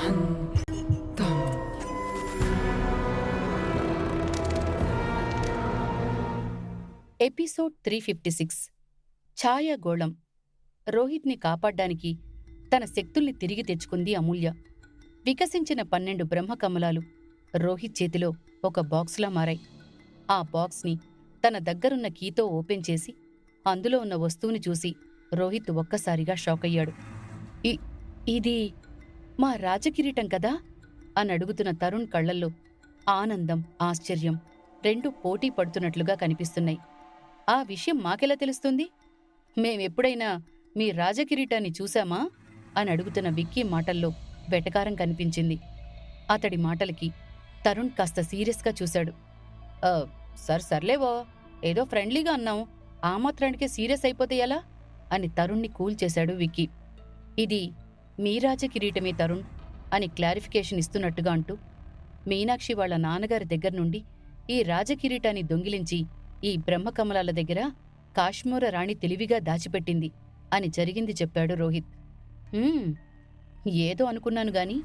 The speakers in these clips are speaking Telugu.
ధన్ ధన్. ఎపిసోడ్ 356 ఛాయాగోళం. రోహిత్ని కాపాడ్డానికి తన శక్తుల్ని తిరిగి తెచ్చుకుంది అమూల్య. వికసించిన 12 బ్రహ్మకమలాలు రోహిత్ చేతిలో ఒక బాక్స్లా మారాయి. ఆ బాక్స్ని తన దగ్గరున్న కీతో ఓపెన్ చేసి అందులో ఉన్న వస్తువుని చూసి రోహిత్ ఒక్కసారిగా షాకయ్యాడు. ఇది మా రాజకిరీటం కదా అని అడుగుతున్న తరుణ్ కళ్లల్లో ఆనందం, ఆశ్చర్యం రెండూ పోటీ పడుతున్నట్లుగా కనిపిస్తున్నాయి. ఆ విషయం మాకెలా తెలుస్తుంది? మేమెప్పుడైనా మీ రాజకిరీటాన్ని చూశామా అని అడుగుతున్న విక్కీ మాటల్లో వెటకారం కనిపించింది. అతడి మాటలకి తరుణ్ కాస్త సీరియస్గా చూశాడు. సర్లేవో, ఏదో ఫ్రెండ్లీగా అన్నాం, ఆ మాత్రానికే సీరియస్ అయిపోతే ఎలా అని తరుణ్ని కూల్ చేశాడు విక్కీ. ఇది మీ రాజకిరీటమే తరుణ్ అని క్లారిఫికేషన్ ఇస్తున్నట్టుగా అంటూ, మీనాక్షి వాళ్ల నాన్నగారి దగ్గర నుండి ఈ రాజకిరీటాన్ని దొంగిలించి ఈ బ్రహ్మకమలాల దగ్గర కాశ్మీర రాణి తెలివిగా దాచిపెట్టింది అని జరిగింది చెప్పాడు రోహిత్. ఏదో అనుకున్నాను గాని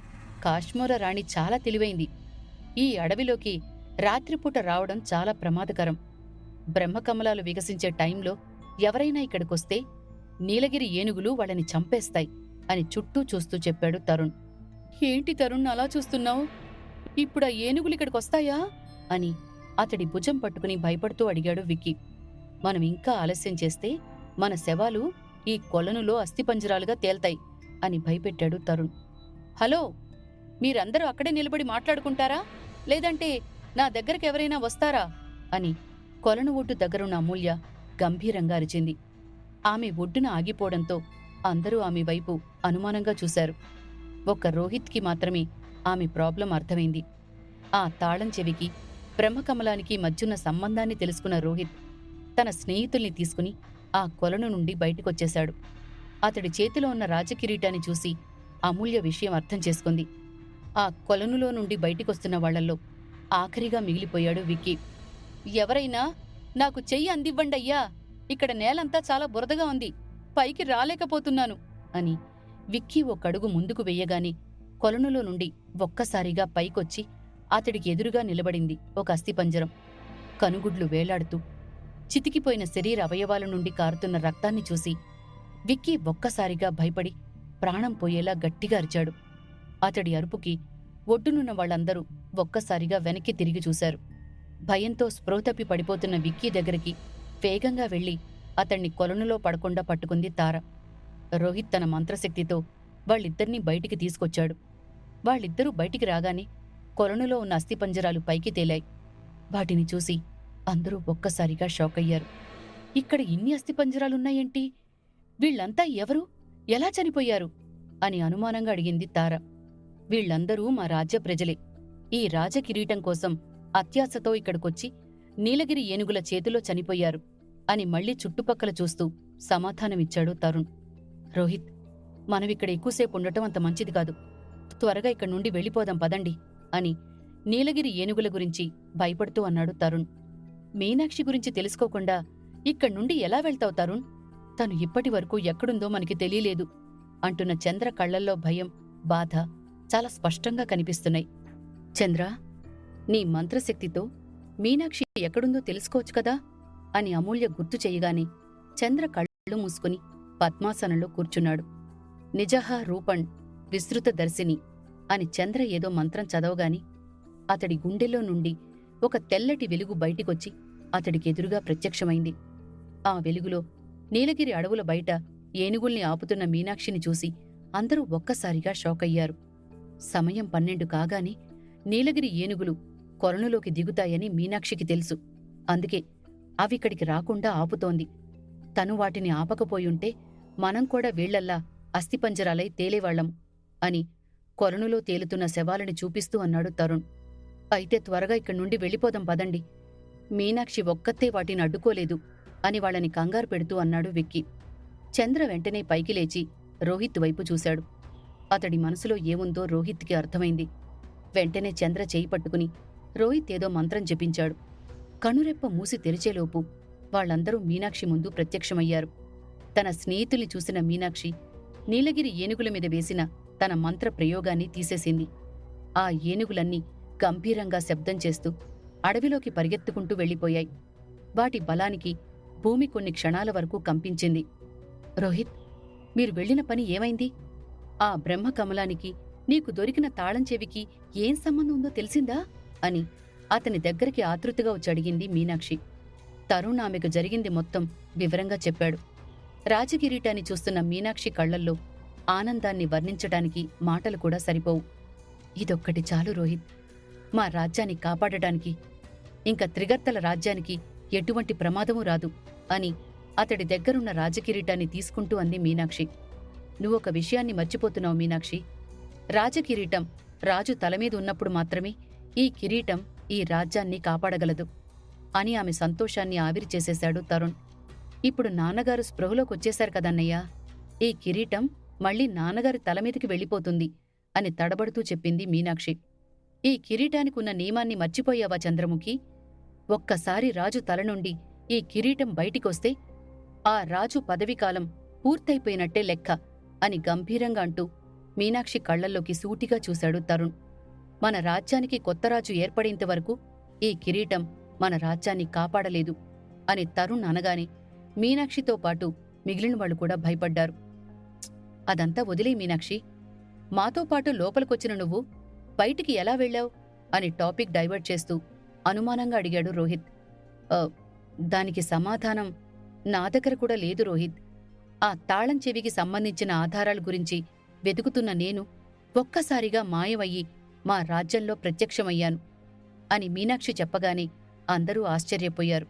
కాశ్మీర రాణి చాలా తెలివైంది. ఈ అడవిలోకి రాత్రిపూట రావడం చాలా ప్రమాదకరం. బ్రహ్మకమలాలు వికసించే టైంలో ఎవరైనా ఇక్కడికొస్తే నీలగిరి ఏనుగులు వాళ్ళని చంపేస్తాయి అని చుట్టూ చూస్తూ చెప్పాడు తరుణ్. ఏంటి తరుణ్ అలా చూస్తున్నావు? ఇప్పుడా ఏనుగులిక్కడికొస్తాయా అని అతడి భుజం పట్టుకుని భయపడుతూ అడిగాడు విక్కీ. మనం ఇంకా ఆలస్యం చేస్తే మన శవాలు ఈ కొలనులో అస్థిపంజరాలుగా తేల్తాయి అని భయపెట్టాడు తరుణ్. హలో, మీరందరూ అక్కడే నిలబడి మాట్లాడుకుంటారా, లేదంటే నా దగ్గరికి ఎవరైనా వస్తారా అని కొలను ఒడ్డు దగ్గరున్న అమూల్య గంభీరంగా అరిచింది. ఆమె ఒడ్డున ఆగిపోవడంతో అందరూ ఆమె వైపు అనుమానంగా చూశారు. ఒక్క రోహిత్కి మాత్రమే ఆమె ప్రాబ్లం అర్థమైంది. ఆ తాళం చెవికి బ్రహ్మకమలానికి మధ్యున్న సంబంధాన్ని తెలుసుకున్న రోహిత్ తన స్నేహితుల్ని తీసుకుని ఆ కొలను నుండి బయటకొచ్చేశాడు. అతడి చేతిలో ఉన్న రాజకిరీటాన్ని చూసి అమూల్య విషయం అర్థం చేసుకుంది. ఆ కొలనులో నుండి బయటికొస్తున్న వాళ్లల్లో ఆఖరిగా మిగిలిపోయాడు విక్కీ. ఎవరైనా నాకు చెయ్యి అందివ్వండయ్యా, ఇక్కడ నేలంతా చాలా బురదగా ఉంది, పైకి రాలేకపోతున్నాను అని విక్కీ కడుగు ముందుకు వెయ్యగానే కొలనులో నుండి ఒక్కసారిగా పైకొచ్చి అతడికి ఎదురుగా నిలబడింది ఒక అస్థిపంజరం. కనుగుడ్లు వేలాడుతూ చితికిపోయిన శరీర అవయవాల నుండి కారుతున్న రక్తాన్ని చూసి విక్కీ ఒక్కసారిగా భయపడి ప్రాణం పోయేలా గట్టిగా అరిచాడు. అతడి అరుపుకి ఒడ్డునున్న వాళ్లందరూ ఒక్కసారిగా వెనక్కి తిరిగి చూశారు. భయంతో స్పృహతప్పి పడిపోతున్న విక్కీ దగ్గరికి వేగంగా వెళ్లి అతణ్ణి కొలనులో పడకుండా పట్టుకుంది తార. రోహిత్ తన మంత్రశక్తితో వాళ్ళిద్దరినీ బయటికి తీసుకొచ్చాడు. వాళ్ళిద్దరూ బయటికి రాగానే కొలనులో ఉన్న అస్థిపంజరాలు పైకి తేలాయి. వాటిని చూసి అందరూ ఒక్కసారిగా షాకయ్యారు. ఇక్కడ ఇన్ని అస్థిపంజరాలున్నాయేంటి? వీళ్లంతా ఎవరు? ఎలా చనిపోయారు అని అనుమానంగా అడిగింది తార. వీళ్లందరూ మా రాజ్య ప్రజలే. ఈ రాజకిరీటం కోసం అత్యాశతో ఇక్కడికొచ్చి నీలగిరి ఏనుగుల చేతిలో చనిపోయారు అని మళ్లీ చుట్టుపక్కల చూస్తూ సమాధానమిచ్చాడు తరుణ్. రోహిత్, మనమిక్కడ ఎక్కువసేపు ఉండటం అంత మంచిది కాదు. త్వరగా ఇక్కడి నుండి వెళ్ళిపోదాం పదండి అని నీలగిరి ఏనుగుల గురించి భయపడుతూ అన్నాడు తరుణ్. మీనాక్షి గురించి తెలుసుకోకుండా ఇక్కడ్నుండి ఎలా వెళ్తావు తరుణ్? తను ఇప్పటి వరకు ఎక్కడుందో మనకి తెలియలేదు అంటున్న చంద్ర కళ్లల్లో భయం, బాధ చాలా స్పష్టంగా కనిపిస్తున్నాయి. చంద్ర, నీ మంత్రశక్తితో మీనాక్షి ఎక్కడుందో తెలుసుకోవచ్చు కదా అని అమూల్య గుర్తు చెయ్యగానే చంద్ర కళ్ళు మూసుకుని పద్మాసనంలో కూర్చున్నాడు. నిజహ రూపణ్ విస్తృత దర్శిని అని చంద్ర ఏదో మంత్రం చదవగాని అతడి గుండెల్లో నుండి ఒక తెల్లటి వెలుగు బయటికొచ్చి అతడికెదురుగా ప్రత్యక్షమైంది. ఆ వెలుగులో నీలగిరి అడవుల బయట ఏనుగుల్ని ఆపుతున్న మీనాక్షిని చూసి అందరూ ఒక్కసారిగా షాకయ్యారు. సమయం 12 కాగానే నీలగిరి ఏనుగులు కొలనులోకి దిగుతాయని మీనాక్షికి తెలుసు. అందుకే అవిక్కడికి రాకుండా ఆపుతోంది. తను వాటిని ఆపకపోయుంటే మనం కూడా వీళ్లల్లా అస్థిపంజరాలై తేలేవాళ్లం అని కొలనులో తేలుతున్న శవాలని చూపిస్తూ అన్నాడు తరుణ్. అయితే త్వరగా ఇక్కడి నుండి వెళ్ళిపోదాం పదండి. మీనాక్షి ఒక్కతే వాటిని అడ్డుకోలేదు అని వాళ్ళని కంగారు పెడుతూ అన్నాడు విక్కీ. చంద్ర వెంటనే పైకి లేచి రోహిత్ వైపు చూశాడు. అతడి మనసులో ఏముందో రోహిత్కి అర్థమైంది. వెంటనే చంద్ర చేయి పట్టుకుని రోహిత్ ఏదో మంత్రం జపించాడు. కనురెప్ప మూసి తెరిచేలోపు వాళ్లందరూ మీనాక్షి ముందు ప్రత్యక్షమయ్యారు. తన స్నేహితుల్ని చూసిన మీనాక్షి నీలగిరి ఏనుగుల మీద వేసిన తన మంత్ర ప్రయోగాన్ని తీసేసింది. ఆ ఏనుగులన్నీ గంభీరంగా శబ్దం చేస్తూ అడవిలోకి పరిగెత్తుకుంటూ వెళ్ళిపోయాయి. వాటి బలానికి భూమి కొన్ని క్షణాల వరకు కంపించింది. రోహిత్, మీరు వెళ్లిన పని ఏమైంది? ఆ బ్రహ్మకమలానికి నీకు దొరికిన తాళం చెవికి ఏం సంబంధం ఉందో తెలిసిందా అని అతని దగ్గరికి ఆతృతగా వచ్చి అడిగింది మీనాక్షి. తరుణ్ ఆమెకు జరిగింది మొత్తం వివరంగా చెప్పాడు. రాజకిరీటాన్ని చూస్తున్న మీనాక్షి కళ్లల్లో ఆనందాన్ని వర్ణించటానికి మాటలు కూడా సరిపోవు. ఇదొక్కటి చాలు రోహిత్, మా రాజ్యాన్ని కాపాడటానికి. ఇంక త్రిగర్తల రాజ్యానికి ఎటువంటి ప్రమాదమూ రాదు అని అతడి దగ్గరున్న రాజకిరీటాన్ని తీసుకుంటూ అంది మీనాక్షి. నువ్వొక విషయాన్ని మర్చిపోతున్నావు మీనాక్షి. రాజకిరీటం రాజు తలమీద ఉన్నప్పుడు మాత్రమే ఈ కిరీటం ఈ రాజ్యాన్ని కాపాడగలదు అని ఆమె సంతోషాన్ని ఆవిరి చేసేశాడు తరుణ్. ఇప్పుడు నాన్నగారు స్పృహలోకొచ్చేశారు కదన్నయ్యా, ఈ కిరీటం మళ్లీ నాన్నగారి తలమీదికి వెళ్ళిపోతుంది అని తడబడుతూ చెప్పింది మీనాక్షి. ఈ కిరీటానికున్న నియమాన్ని మర్చిపోయావా చంద్రముఖి? ఒక్కసారి రాజు తల నుండి ఈ కిరీటం బయటికొస్తే ఆ రాజు పదవీకాలం పూర్తయిపోయినట్టే లెక్క అని గంభీరంగా అంటూ మీనాక్షి కళ్లల్లోకి సూటిగా చూశాడు తరుణ్. మన రాజ్యానికి కొత్త రాజు ఏర్పడేంతవరకు ఈ కిరీటం మన రాజ్యాన్ని కాపాడలేదు అని తరుణ్ అనగానే మీనాక్షితో పాటు మిగిలిన వాళ్ళు కూడా భయపడ్డారు. అదంతా వదిలే మీనాక్షి, మాతో పాటు లోపలికొచ్చిన నువ్వు బయటికి ఎలా వెళ్ళావు అని టాపిక్ డైవర్ట్ చేస్తూ అనుమానంగా అడిగాడు రోహిత్. దానికి సమాధానం నా దగ్గర కూడా లేదు రోహిత్. ఆ తాళం చెవికి సంబంధించిన ఆధారాల గురించి వెతుకుతున్న నేను ఒక్కసారిగా మాయమయ్యి మా రాజ్యంలో ప్రత్యక్షమయ్యాను అని మీనాక్షి చెప్పగానే అందరూ ఆశ్చర్యపోయారు.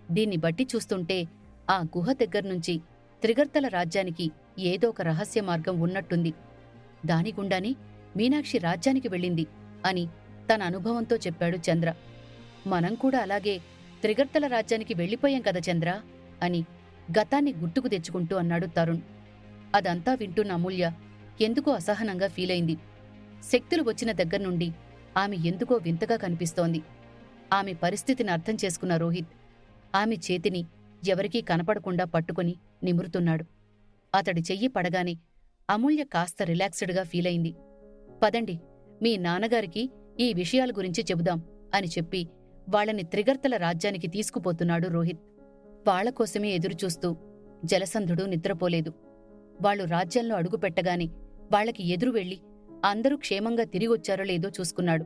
దీన్ని బట్టి చూస్తుంటే ఆ గుహ దగ్గర్నుంచి త్రిగర్తల రాజ్యానికి ఏదో ఒక రహస్య మార్గం ఉన్నట్టుంది. దానిగుండానే మీనాక్షి రాజ్యానికి వెళ్ళింది అని తన అనుభవంతో చెప్పాడు చంద్ర. మనం కూడా అలాగే త్రిగర్తల రాజ్యానికి వెళ్ళిపోయాం కదా చంద్ర అని గతాన్ని గుర్తుకు తెచ్చుకుంటూ అన్నాడు తరుణ్. అదంతా వింటున్న అమూల్య ఎందుకో అసహనంగా ఫీలైంది. శక్తులు వచ్చిన దగ్గర్నుండి ఆమె ఎందుకో వింతగా కనిపిస్తోంది. ఆమె పరిస్థితిని అర్థం చేసుకున్న రోహిత్ ఆమె చేతిని ఎవరికీ కనపడకుండా పట్టుకుని నిమురుతున్నాడు. అతడి చెయ్యి పడగానే అమూల్య కాస్త రిలాక్స్డ్గా ఫీలైంది. పదండి, మీ నాన్నగారికి ఈ విషయాల గురించి చెబుదాం అని చెప్పి వాళ్ళని త్రిగర్తల రాజ్యానికి తీసుకుపోతున్నాడు రోహిత్. వాళ్లకోసమే ఎదురుచూస్తూ జలసంధుడు నిద్రపోలేదు. వాళ్లు రాజ్యంలో అడుగుపెట్టగానే వాళ్లకి ఎదురు వెళ్లి అందరూ క్షేమంగా తిరిగొచ్చారో లేదో చూసుకున్నాడు.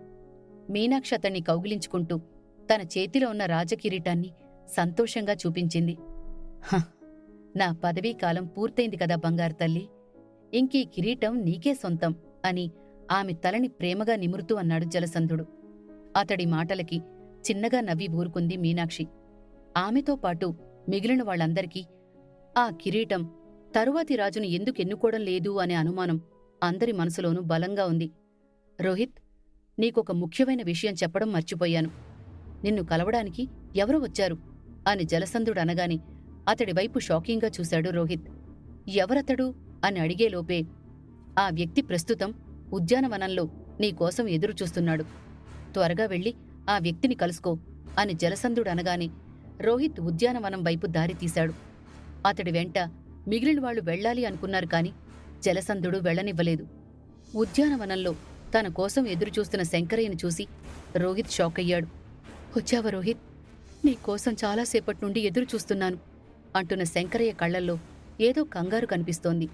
మీనాక్షి అతన్ని కౌగిలించుకుంటూ తన చేతిలో ఉన్న రాజకిరీటాన్ని సంతోషంగా చూపించింది. నా పదవీకాలం పూర్తయింది కదా బంగారు తల్లి, ఇంకీ కిరీటం నీకే సొంతం అని ఆమె తలని ప్రేమగా నిమురుతూ అన్నాడు జలసంధుడు. అతడి మాటలకి చిన్నగా నవ్వి ఊరుకుంది మీనాక్షి. ఆమెతో పాటు మిగిలిన వాళ్లందరికీ ఆ కిరీటం తరువాతి రాజును ఎందుకెన్నుకోవడం లేదు అనే అనుమానం అందరి మనసులోనూ బలంగా ఉంది. రోహిత్, నీకొక ముఖ్యమైన విషయం చెప్పడం మర్చిపోయాను. నిన్ను కలవడానికి ఎవరో వచ్చారు అని జలసంధుడు అనగానే అతడి వైపు షాకింగ్గా చూశాడు రోహిత్. ఎవరతడు అని అడిగేలోపే ఆ వ్యక్తి ప్రస్తుతం ఉద్యానవనంలో నీకోసం ఎదురుచూస్తున్నాడు. త్వరగా వెళ్ళి ఆ వ్యక్తిని కలుసుకో అని జలసంధుడు అనగానే రోహిత్ ఉద్యానవనం వైపు దారి తీశాడు. అతడి వెంట మిగిలిన వాళ్లు వెళ్లాలి అనుకున్నారు కాని జలసంధుడు వెళ్లనివ్వలేదు. ఉద్యానవనంలో తన కోసం ఎదురుచూస్తున్న శంకరయ్యను చూసి రోహిత్ షాకయ్యాడు. వచ్చావా రోహిత్, నీకోసం చాలాసేపటి నుండి ఎదురుచూస్తున్నాను అంటున్న శంకరయ్య కళ్లల్లో ఏదో కంగారు కనిపిస్తోంది.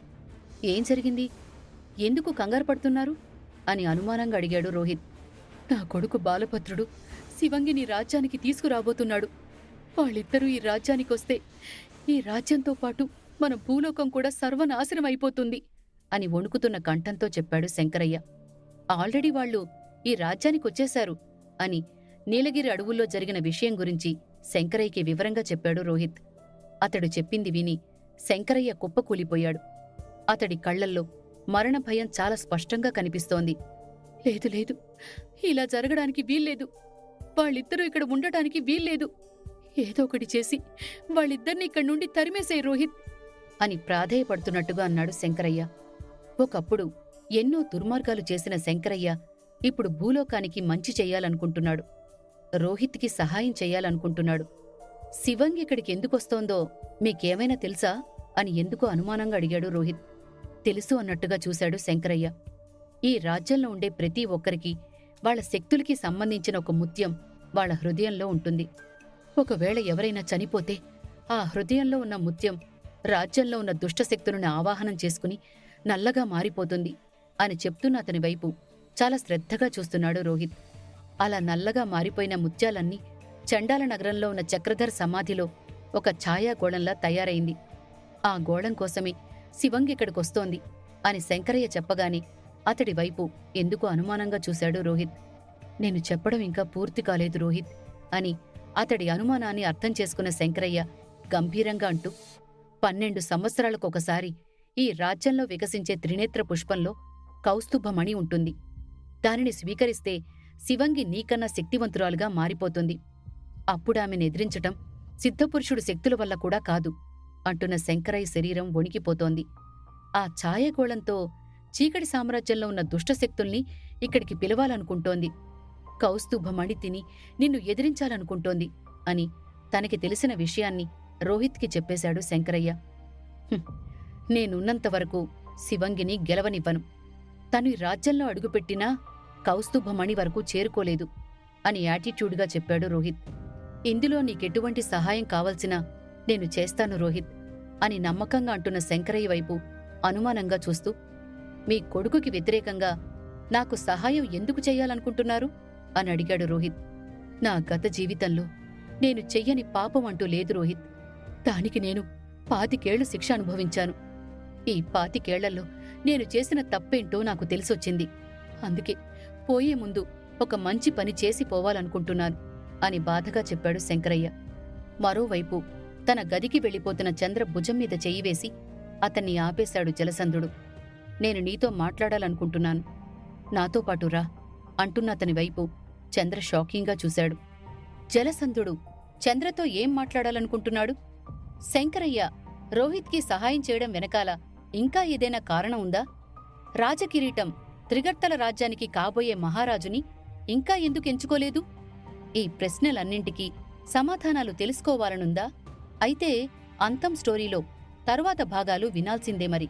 ఏం జరిగింది? ఎందుకు కంగారు పడుతున్నారు అని అనుమానంగా అడిగాడు రోహిత్. నా కొడుకు బాలభద్రుడు శివంగిని రాజ్యానికి తీసుకురాబోతున్నాడు. వాళ్ళిద్దరూ ఈ రాజ్యానికొస్తే ఈ రాజ్యంతో పాటు మన భూలోకం కూడా సర్వనాశనమైపోతుంది అని వణుకుతున్న కంఠంతో చెప్పాడు శంకరయ్య. ఆల్రెడీ వాళ్ళు ఈ రాజ్యానికొచ్చేశారు అని నీలగిరి అడవుల్లో జరిగిన విషయం గురించి శంకరయ్యకి వివరంగా చెప్పాడు రోహిత్. అతడు చెప్పింది విని శంకరయ్య కుప్పకూలిపోయాడు. అతడి కళ్లల్లో మరణ భయం చాలా స్పష్టంగా కనిపిస్తోంది. లేదు లేదు, ఇలా జరగడానికి వీల్లేదు. వాళ్ళిద్దరూ ఇక్కడ ఉండటానికి వీల్లేదు. ఏదో ఒకటి చేసి వాళ్ళిద్దరిని ఇక్కడి నుండి తరిమేసేయ్ రోహిత్ అని ప్రాధేయపడుతున్నట్టుగా అన్నాడు శంకరయ్య. ఒకప్పుడు ఎన్నో దుర్మార్గాలు చేసిన శంకరయ్య ఇప్పుడు భూలోకానికి మంచి చెయ్యాలనుకుంటున్నాడు. రోహిత్కి సహాయం చెయ్యాలనుకుంటున్నాడు. శివంగి ఇక్కడికి ఎందుకొస్తోందో మీకేమైనా తెలుసా అని ఎందుకో అనుమానంగా అడిగాడు రోహిత్. తెలుసు అన్నట్టుగా చూశాడు శంకరయ్య. ఈ రాజ్యంలో ఉండే ప్రతి ఒక్కరికి వాళ్ళ శక్తులకి సంబంధించిన ఒక ముత్యం వాళ్ళ హృదయంలో ఉంటుంది. ఒకవేళ ఎవరైనా చనిపోతే ఆ హృదయంలో ఉన్న ముత్యం రాజ్యంలో ఉన్న దుష్టశక్తులను ఆవాహనం చేసుకుని నల్లగా మారిపోతుంది అని చెప్తున్న అతని వైపు చాలా శ్రద్ధగా చూస్తున్నాడు రోహిత్. అలా నల్లగా మారిపోయిన ముత్యాలన్నీ చండాల నగరంలో ఉన్న చక్రధర్ సమాధిలో ఒక ఛాయాగోళంలా తయారైంది. ఆ గోళం కోసమే శివంగి ఇక్కడికొస్తోంది అని శంకరయ్య చెప్పగానే అతడి వైపు ఎందుకో అనుమానంగా చూశాడు రోహిత్. నేను చెప్పడం ఇంకా పూర్తి కాలేదు రోహిత్ అని అతడి అనుమానాన్ని అర్థం చేసుకున్న శంకరయ్య గంభీరంగా అంటూ, 12 సంవత్సరాలకొకసారి ఈ రాజ్యంలో వికసించే త్రినేత్ర పుష్పంలో కౌస్తుభమణి ఉంటుంది. దానిని స్వీకరిస్తే శివంగి నీకన్నా శక్తివంతురాలుగా మారిపోతుంది. అప్పుడామెను ఎదిరించటం సిద్ధపురుషుడు శక్తుల వల్ల కూడా కాదు అంటున్న శంకరయ్య శరీరం వణికిపోతోంది. ఆ ఛాయగోళంతో చీకటి సామ్రాజ్యంలో ఉన్న దుష్టశక్తుల్ని ఇక్కడికి పిలవాలనుకుంటోంది. కౌస్తుభమణి తిని నిన్ను ఎదిరించాలనుకుంటోంది అని తనకి తెలిసిన విషయాన్ని రోహిత్కి చెప్పేశాడు శంకరయ్య. నేనున్నంతవరకు శివంగిని గెలవనివ్వను. తను ఈ రాజ్యంలో అడుగుపెట్టినా కౌస్తుభమణి వరకు చేరుకోలేదు అని యాటిట్యూడ్గా చెప్పాడు రోహిత్. ఇందులో నీకెటువంటి సహాయం కావలసినా నేను చేస్తాను రోహిత్ అని నమ్మకంగా అంటున్న శంకరయ్య వైపు అనుమానంగా చూస్తూ, మీ కొడుకుకి వ్యతిరేకంగా నాకు సహాయం ఎందుకు చెయ్యాలనుకుంటున్నారు అని అడిగాడు రోహిత్. నా గత జీవితంలో నేను చెయ్యని పాపం అంటూ లేదు రోహిత్. దానికి నేను 25 ఏళ్లు శిక్ష అనుభవించాను. ఈ 25 ఏళ్లలో నేను చేసిన తప్పేంటో నాకు తెలిసొచ్చింది. అందుకే పోయే ముందు ఒక మంచి పని చేసి పోవాలనుకుంటున్నాను అని బాధగా చెప్పాడు శంకరయ్య. మరోవైపు తన గదికి వెళ్ళిపోతున్న చంద్ర భుజం మీద చెయ్యి వేసి అతన్ని ఆపేశాడు జలసంధుడు. నేను నీతో మాట్లాడాలనుకుంటున్నాను, నాతో పాటు రా అంటున్న అతని వైపు చంద్ర షాకింగ్గా చూశాడు. జలసంధుడు చంద్రతో ఏం మాట్లాడాలనుకుంటున్నాడు? శంకరయ్య రోహిత్కి సహాయం చేయడం వెనకాల ఇంకా ఏదైనా కారణం ఉందా? రాజకిరీటం త్రిగర్తల రాజ్యానికి కాబోయే మహారాజుని ఇంకా ఎందుకు ఎంచుకోలేదు? ఈ ప్రశ్నలన్నింటికీ సమాధానాలు తెలుసుకోవాలనుందా? అయితే అంతం స్టోరీలో తరువాత భాగాలు వినాల్సిందే మరి.